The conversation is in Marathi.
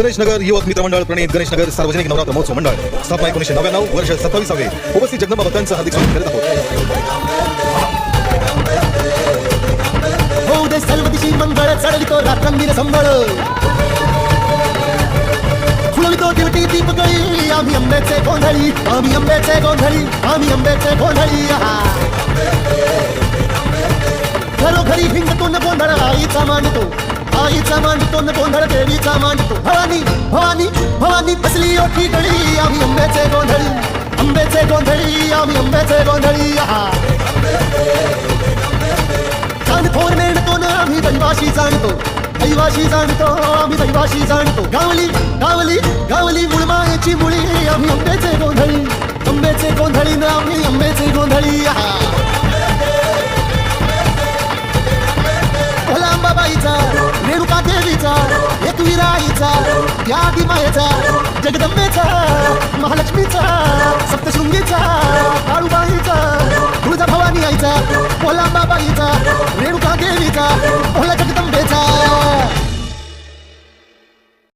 गणेश नगर युवक मित्र मंडळ प्रणित गणेश नगर सार्वजनिक नवरात्र महोत्सव मंडळ स्थापना 1999 वर्ष 27वे उपस्थित जगदंबा भक्तांचं हार्दिक स्वागत करीत आहोत. होऊ दे सर्व दिशी मंगळ चढवितो रात्रंगीर संबळ फुलवितो दिवटी दीपकळी आम्ही अंबेचे गोंधळी आम्ही अंबेचे गोंधळी आम्ही अंबेचे गोंधळी घरोघरी हिंगतो न गोंधळ आईचा मांडतो न गोंधळ देवीचा मांडतो भवानी भवानी भवानी बसली ओठी गळी आम्ही अंबेचे गोंधळी आम्ही अंबेचे गोंधळी कान थोर मेणतो न आम्ही दैवाशी जाणतो आम्ही दैवाशी जाणतो गावली गावली गावली मुळमायेची मुळी आम्ही अंबेचे गोंधळी न आम्ही अंबेचे गोंधळी भोलांबाबाईचा रेणुका देवीचा एकविरा आईचा या आदिमायेचा जगदंबेचा